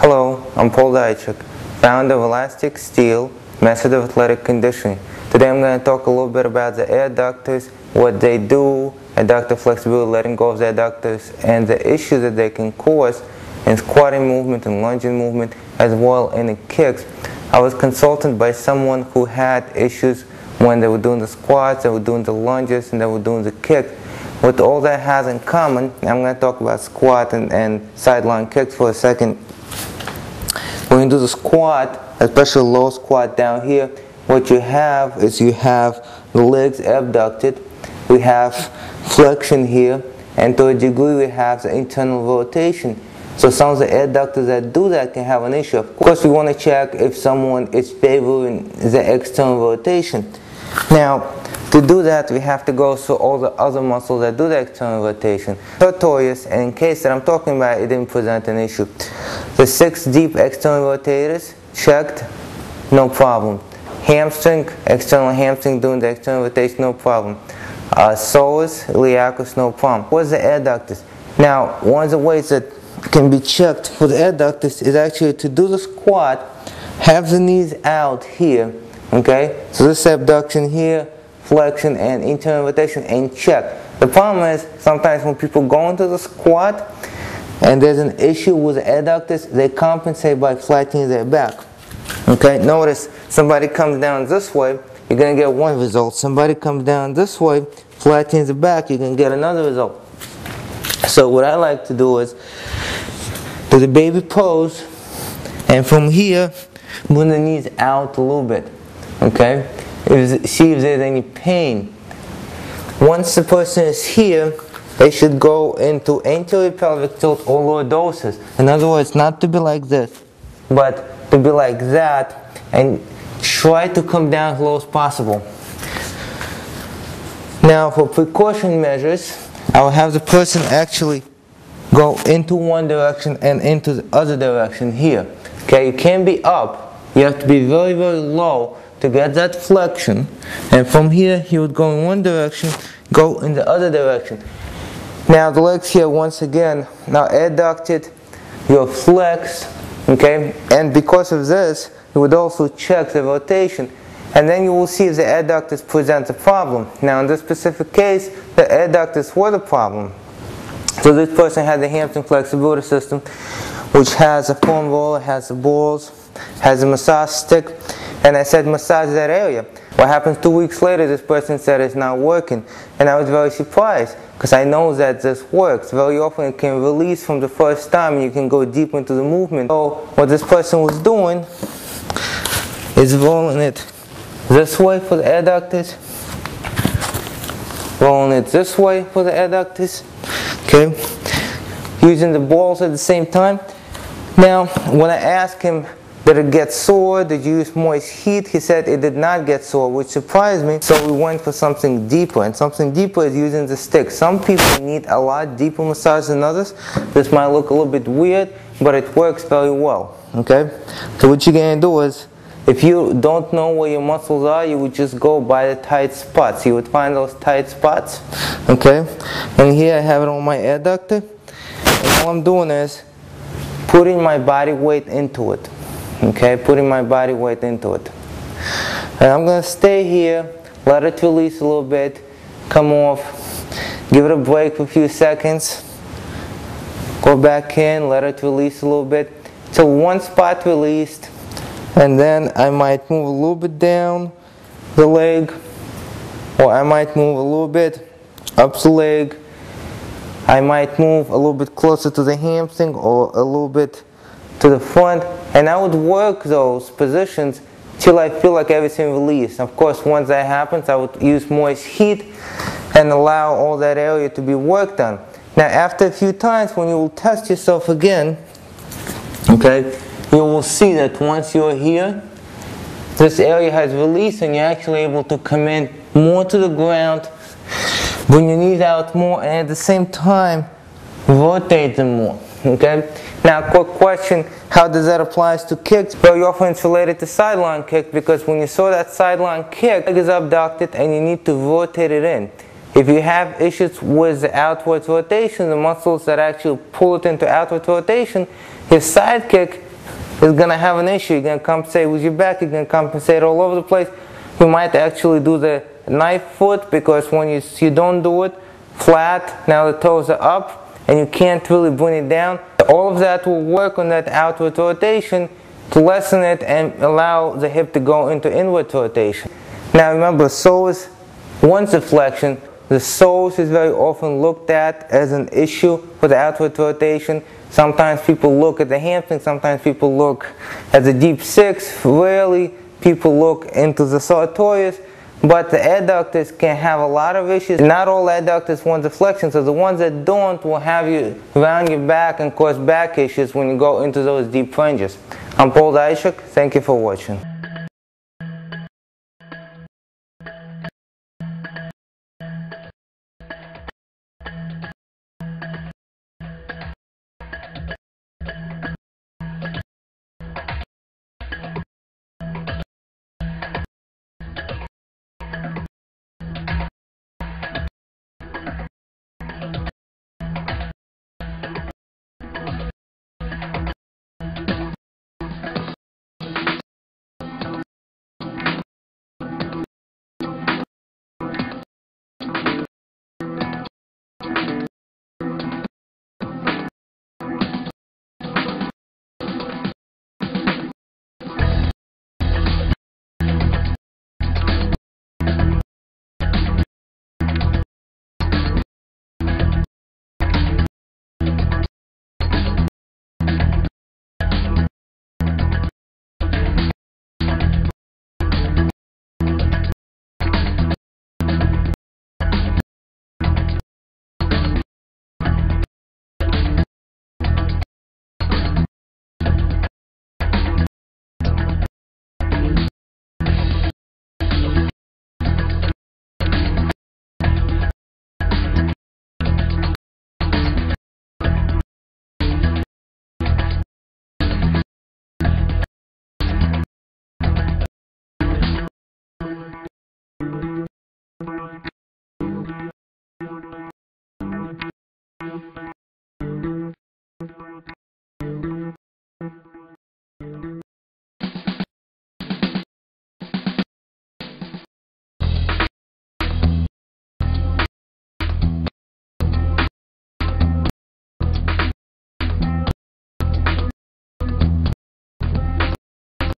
Hello, I'm Paul Dychuk, founder of Elastic Steel, Method of Athletic Conditioning. Today I'm going to talk a little bit about the adductors, what they do, adductor flexibility, letting go of the adductors, and the issues that they can cause in squatting movement and lunging movement, as well in the kicks. I was consulted by someone who had issues when they were doing the squats, they were doing the lunges, and they were doing the kicks. What all that has in common, I'm going to talk about squat and sideline kicks for a second. When you do the squat, especially low squat down here, what you have is you have the legs abducted, we have flexion here, and to a degree we have the internal rotation. So some of the adductors that do that can have an issue. Of course, we want to check if someone is favoring the external rotation. Now, to do that, we have to go through all the other muscles that do the external rotation. Sartorius, and in case that I'm talking about, it didn't present an issue. The 6 deep external rotators, checked, no problem. Hamstring, external hamstring doing the external rotation, no problem. Psoas, iliacus, no problem. What's the adductors? Now, one of the ways that can be checked for the adductors is actually to do the squat, have the knees out here, okay? So this abduction here, flexion and internal rotation, and check. The problem is sometimes when people go into the squat and there's an issue with the adductors, they compensate by flattening their back. Okay, notice somebody comes down this way, you're going to get one result. Somebody comes down this way, flattens the back, you're going to get another result. So what I like to do is do the baby pose, and from here bring the knees out a little bit. Okay, see if there's any pain. Once the person is here, they should go into anterior pelvic tilt or lordosis. In other words, not to be like this, but to be like that, and try to come down as low as possible. Now, for precaution measures, I will have the person actually go into one direction and into the other direction here. Okay, you can't be up. You have to be very, very low to get that flexion. And from here, he would go in one direction, go in the other direction. Now, the legs here, once again, now adducted, you're flexed, okay? And because of this, you would also check the rotation. And then you will see if the adductors present a problem. Now, in this specific case, the adductors were the problem. So this person had the hamstring flexibility system, which has a foam roller, has the balls, has a massage stick, and I said massage that area. What happens 2 weeks later, this person said it's not working, and I was very surprised because I know that this works. Very often it can release from the first time and you can go deep into the movement. So what this person was doing is rolling it this way for the adductors, rolling it this way for the adductors, okay, using the balls at the same time. Now, when I asked him, did it get sore? Did you use moist heat? He said it did not get sore, which surprised me. So we went for something deeper, and something deeper is using the stick. Some people need a lot deeper massage than others. This might look a little bit weird, but it works very well. Okay? So what you're going to do is, if you don't know where your muscles are, you would just go by the tight spots. You would find those tight spots. Okay? And here I have it on my adductor. And all I'm doing is putting my body weight into it. Okay, putting my body weight into it. And I'm going to stay here, let it release a little bit, come off, give it a break for a few seconds, go back in, let it release a little bit. So one spot released, and then I might move a little bit down the leg, or I might move a little bit up the leg. I might move a little bit closer to the hamstring or a little bit to the front, and I would work those positions till I feel like everything released. Of course, once that happens, I would use moist heat and allow all that area to be worked on. Now, after a few times, when you will test yourself again, okay, you will see that once you're here, this area has released and you're actually able to come in more to the ground, bring your knees out more, and at the same time, rotate them more. Okay? Now, quick question, how does that apply to kicks? Very often it's related to sideline kick, because when you saw that sideline kick, leg is abducted and you need to rotate it in. If you have issues with the outward rotation, the muscles that actually pull it into outward rotation, your side kick is going to have an issue. You're going to compensate with your back, you're going to compensate all over the place. You might actually do the knife foot, because when you don't do it flat, now the toes are up and you can't really bring it down. All of that will work on that outward rotation to lessen it and allow the hip to go into inward rotation. Now remember, psoas, once a flexion, the psoas is very often looked at as an issue for the outward rotation. Sometimes people look at the hamstring, sometimes people look at the deep six, rarely people look into the sartorius, but the adductors can have a lot of issues. Not all adductors want the flexion, so the ones that don't will have you round your back and cause back issues when you go into those deep fringes. I'm Paul Dyshuk. Thank you for watching.